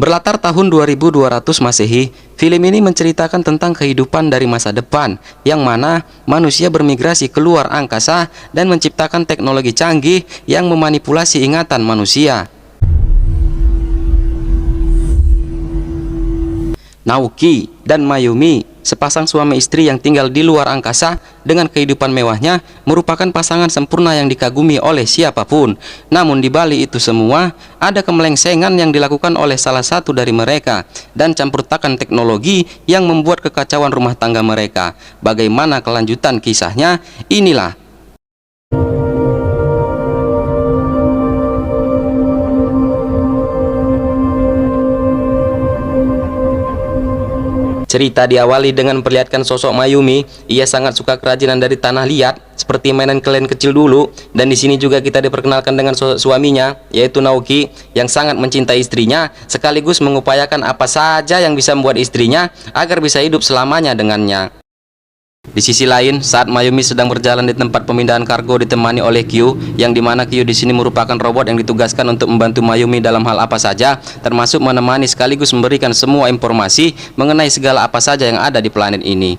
Berlatar tahun 2200 Masehi, film ini menceritakan tentang kehidupan dari masa depan, yang mana manusia bermigrasi keluar angkasa dan menciptakan teknologi canggih yang memanipulasi ingatan manusia. Naoki dan Mayumi, sepasang suami istri yang tinggal di luar angkasa dengan kehidupan mewahnya, merupakan pasangan sempurna yang dikagumi oleh siapapun. Namun di balik itu semua, ada kemelengsengan yang dilakukan oleh salah satu dari mereka dan campur tangan teknologi yang membuat kekacauan rumah tangga mereka. Bagaimana kelanjutan kisahnya? Inilah cerita. Diawali dengan memperlihatkan sosok Mayumi. Ia sangat suka kerajinan dari tanah liat, seperti mainan kalian kecil dulu. Dan di sini juga kita diperkenalkan dengan suaminya, yaitu Naoki, yang sangat mencintai istrinya, sekaligus mengupayakan apa saja yang bisa membuat istrinya agar bisa hidup selamanya dengannya. Di sisi lain, saat Mayumi sedang berjalan di tempat pemindahan kargo ditemani oleh Kyu, yang dimana Kyu di sini merupakan robot yang ditugaskan untuk membantu Mayumi dalam hal apa saja, termasuk menemani sekaligus memberikan semua informasi mengenai segala apa saja yang ada di planet ini.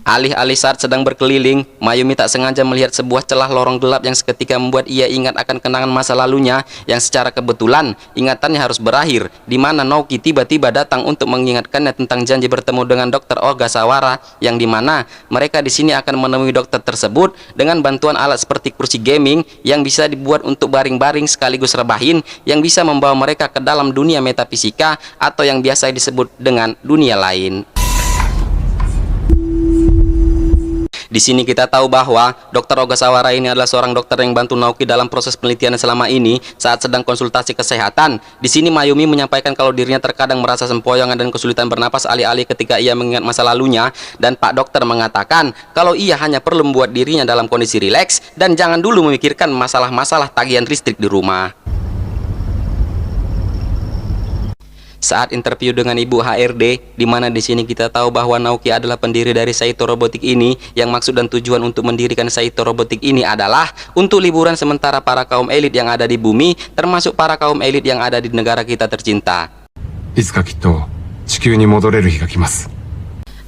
Alih-alih saat sedang berkeliling, Mayumi tak sengaja melihat sebuah celah lorong gelap yang seketika membuat ia ingat akan kenangan masa lalunya yang secara kebetulan ingatannya harus berakhir, di mana Naoki tiba-tiba datang untuk mengingatkannya tentang janji bertemu dengan Dr. Ogasawara, yang dimana mereka di sini akan menemui dokter tersebut dengan bantuan alat seperti kursi gaming yang bisa dibuat untuk baring-baring sekaligus rebahin, yang bisa membawa mereka ke dalam dunia metafisika atau yang biasa disebut dengan dunia lain. Di sini kita tahu bahwa Dr. Ogasawara ini adalah seorang dokter yang bantu Naoki dalam proses penelitian selama ini saat sedang konsultasi kesehatan. Di sini Mayumi menyampaikan kalau dirinya terkadang merasa sempoyongan dan kesulitan bernapas alih-alih ketika ia mengingat masa lalunya, dan Pak Dokter mengatakan kalau ia hanya perlu membuat dirinya dalam kondisi rileks dan jangan dulu memikirkan masalah-masalah tagihan listrik di rumah. Saat interview dengan Ibu HRD, di mana di sini kita tahu bahwa Naoki adalah pendiri dari Saito Robotik ini, yang maksud dan tujuan untuk mendirikan Saito Robotik ini adalah untuk liburan sementara para kaum elit yang ada di bumi, termasuk para kaum elit yang ada di negara kita tercinta.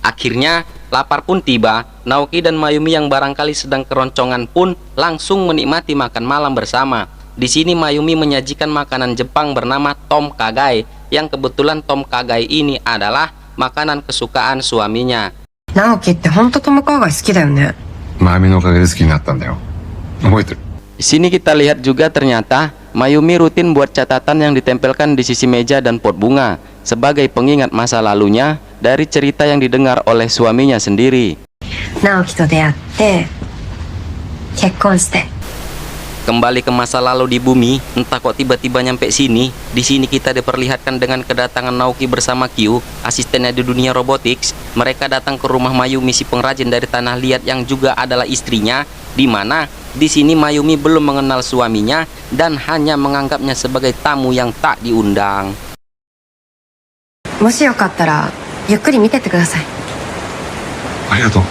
Akhirnya, lapar pun tiba. Naoki dan Mayumi yang barangkali sedang keroncongan pun langsung menikmati makan malam bersama. Di sini Mayumi menyajikan makanan Jepang bernama Tom Kagai, yang kebetulan Tom Kagai ini adalah makanan kesukaan suaminya. Naokiって本当トムカガイ好きだよね。Mayumiのおかげで好きになったんだよ。覚えてる？ Di sini kita lihat juga ternyata Mayumi rutin buat catatan yang ditempelkan di sisi meja dan pot bunga sebagai pengingat masa lalunya dari cerita yang didengar oleh suaminya sendiri. 直樹と出会って結婚して。 Kembali ke masa lalu di bumi, entah kok tiba-tiba nyampe sini. Di sini kita diperlihatkan dengan kedatangan Naoki bersama Kyu, asistennya di dunia robotics. Mereka datang ke rumah Mayumi, si pengrajin dari tanah liat yang juga adalah istrinya, di mana di sini Mayumi belum mengenal suaminya dan hanya menganggapnya sebagai tamu yang tak diundang. もしよかったらゆっくり見てってください。ありがとう。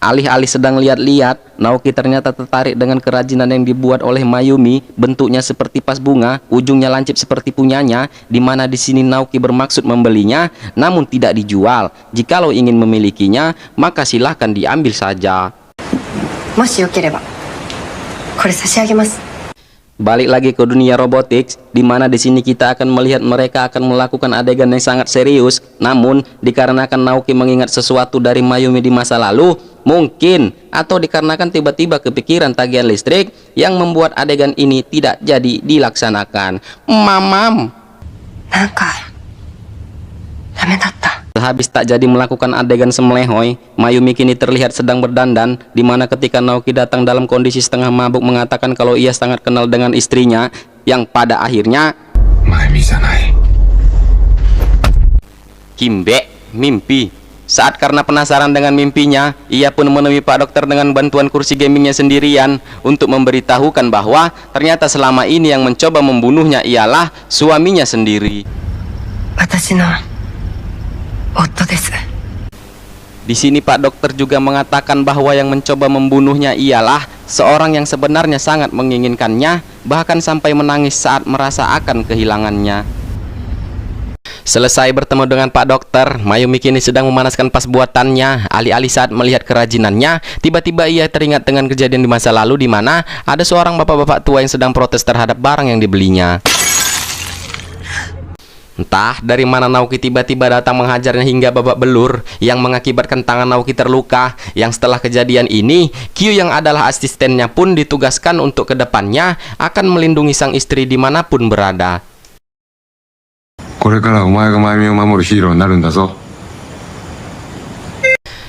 Alih-alih sedang lihat-lihat, Naoki ternyata tertarik dengan kerajinan yang dibuat oleh Mayumi. Bentuknya seperti vas bunga, ujungnya lancip seperti punyanya, di mana di sini Naoki bermaksud membelinya, namun tidak dijual. Jikalau ingin memilikinya, maka silahkan diambil saja. もしよければこれ差し上げます。 Balik lagi ke dunia robotics, di mana di sini kita akan melihat mereka akan melakukan adegan yang sangat serius. Namun dikarenakan Naoki mengingat sesuatu dari Mayumi di masa lalu, mungkin atau dikarenakan tiba-tiba kepikiran tagihan listrik yang membuat adegan ini tidak jadi dilaksanakan. Mamam. なんかダメだった。 Sehabis tak jadi melakukan adegan semelehoy, Mayumi kini terlihat sedang berdandan, di mana ketika Naoki datang dalam kondisi setengah mabuk mengatakan kalau ia sangat kenal dengan istrinya, yang pada akhirnya Kimbe mimpi. Saat karena penasaran dengan mimpinya, ia pun menemui Pak Dokter dengan bantuan kursi gamingnya sendirian untuk memberitahukan bahwa ternyata selama ini yang mencoba membunuhnya ialah suaminya sendiri. 私の夫です。 Di sini Pak Dokter juga mengatakan bahwa yang mencoba membunuhnya ialah seorang yang sebenarnya sangat menginginkannya, bahkan sampai menangis saat merasa akan kehilangannya. Selesai bertemu dengan Pak Dokter, Mayumi kini sedang memanaskan pas buatannya. Alih-alih saat melihat kerajinannya, tiba-tiba ia teringat dengan kejadian di masa lalu di mana ada seorang bapak-bapak tua yang sedang protes terhadap barang yang dibelinya. Entah dari mana Naoki tiba-tiba datang menghajarnya hingga babak belur yang mengakibatkan tangan Naoki terluka. Yang setelah kejadian ini, Kyu yang adalah asistennya pun ditugaskan untuk kedepannya akan melindungi sang istri dimanapun berada. これからお前が真由美を守るヒーローになるんだぞ。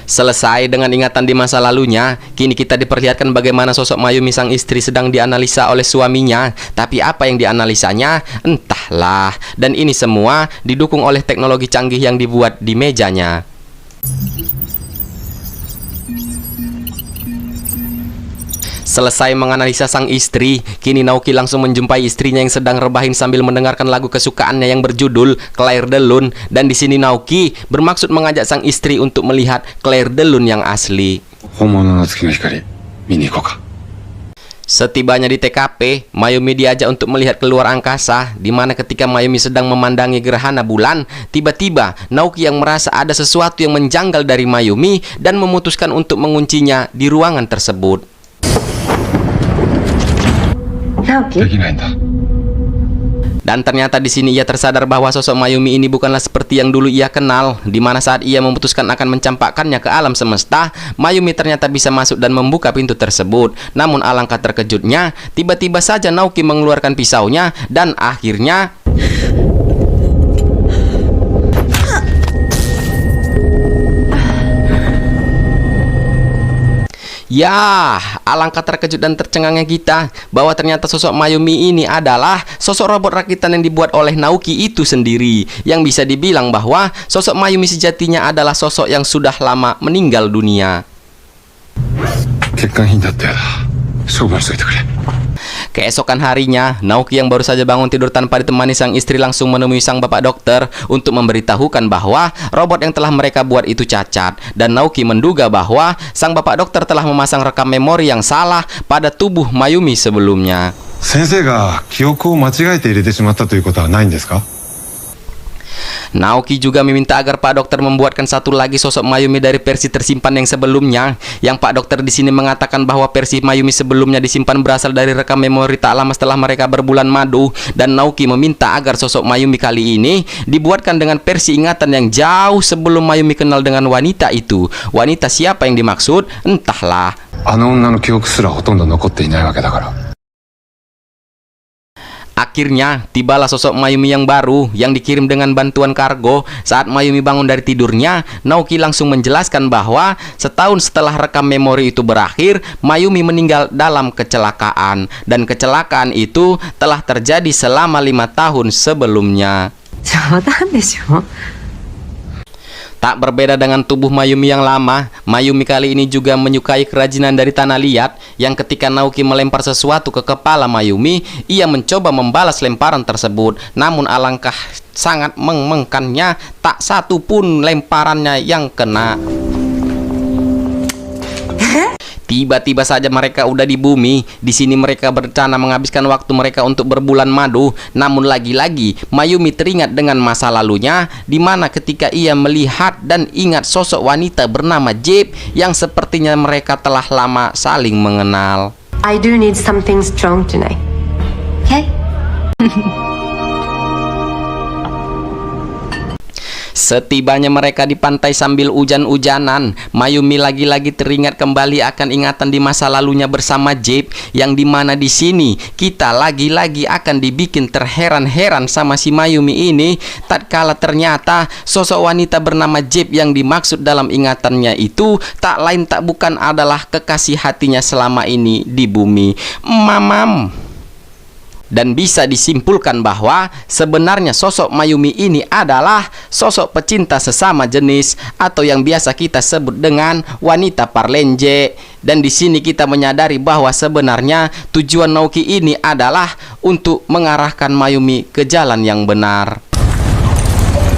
Selesai dengan ingatan di masa lalunya, kini kita diperlihatkan bagaimana sosok Mayumi sang istri sedang dianalisa oleh suaminya. Tapi apa yang dianalisanya? Entahlah. Dan ini semua didukung oleh teknologi canggih yang dibuat di mejanya. Selesai menganalisa sang istri, kini Naoki langsung menjumpai istrinya yang sedang rebahin sambil mendengarkan lagu kesukaannya yang berjudul Clair de Lune. Dan di sini Naoki bermaksud mengajak sang istri untuk melihat Clair de Lune yang asli. 本物の月の光見に行こうか。 Setibanya di TKP, Mayumi diajak untuk melihat keluar angkasa, di mana ketika Mayumi sedang memandangi gerhana bulan, tiba-tiba Naoki yang merasa ada sesuatu yang menjanggal dari Mayumi dan memutuskan untuk menguncinya di ruangan tersebut. できないんだ。 Dan ternyata di sini ia tersadar bahwa sosok Mayumi ini bukanlah seperti yang dulu ia kenal, di mana saat ia memutuskan akan mencampakkannya ke alam semesta, Mayumi ternyata bisa masuk dan membuka pintu tersebut. Namun alangkah terkejutnya, tiba-tiba saja Naoki mengeluarkan pisaunya dan akhirnya ya, alangkah terkejut dan tercengangnya kita bahwa ternyata sosok Mayumi ini adalah sosok robot rakitan yang dibuat oleh Naoki itu sendiri. Yang bisa dibilang bahwa sosok Mayumi sejatinya adalah sosok yang sudah lama meninggal dunia. 欠陥品だったようだ。処分しといてくれ。 Keesokan harinya, Naoki yang baru saja bangun tidur tanpa ditemani sang istri langsung menemui sang bapak dokter untuk memberitahukan bahwa robot yang telah mereka buat itu cacat. Dan Naoki menduga bahwa sang bapak dokter telah memasang rekam memori yang salah pada tubuh Mayumi sebelumnya. 先生が記憶を間違えて入れてしまったということはないんですか？ Naoki juga meminta agar Pak Dokter membuatkan satu lagi sosok Mayumi dari versi tersimpan yang sebelumnya. Yang Pak Dokter di sini mengatakan bahwa versi Mayumi sebelumnya disimpan berasal dari rekam memori tak lama setelah mereka berbulan madu. Dan Naoki meminta agar sosok Mayumi kali ini dibuatkan dengan versi ingatan yang jauh sebelum Mayumi kenal dengan wanita itu. Wanita siapa yang dimaksud? Entahlah. あの女の記憶すらほとんど残っていないわけだから。 Akhirnya, tibalah sosok Mayumi yang baru yang dikirim dengan bantuan kargo. Saat Mayumi bangun dari tidurnya, Naoki langsung menjelaskan bahwa setahun setelah rekam memori itu berakhir, Mayumi meninggal dalam kecelakaan. Dan kecelakaan itu telah terjadi selama 5 tahun sebelumnya. 冗談でしょ。 Tak berbeda dengan tubuh Mayumi yang lama, Mayumi kali ini juga menyukai kerajinan dari tanah liat. Yang ketika Naoki melempar sesuatu ke kepala Mayumi, ia mencoba membalas lemparan tersebut. Namun alangkah sangat mengengkannya, tak satu pun lemparannya yang kena. Tiba-tiba saja mereka udah di bumi. Di sini mereka berencana menghabiskan waktu mereka untuk berbulan madu. Namun lagi-lagi Mayumi teringat dengan masa lalunya, di mana ketika ia melihat dan ingat sosok wanita bernama Jeb yang sepertinya mereka telah lama saling mengenal. I do need something strong tonight. Okay? Setibanya mereka di pantai sambil hujan-hujanan, Mayumi lagi-lagi teringat kembali akan ingatan di masa lalunya bersama Jeb, yang dimana di sini kita lagi-lagi akan dibikin terheran-heran sama si Mayumi ini, tatkala ternyata sosok wanita bernama Jeb yang dimaksud dalam ingatannya itu tak lain tak bukan adalah kekasih hatinya selama ini di bumi, Mamam. Dan bisa disimpulkan bahwa sebenarnya sosok Mayumi ini adalah sosok pecinta sesama jenis atau yang biasa kita sebut dengan wanita parlenje. Dan di sini kita menyadari bahwa sebenarnya tujuan Naoki ini adalah untuk mengarahkan Mayumi ke jalan yang benar.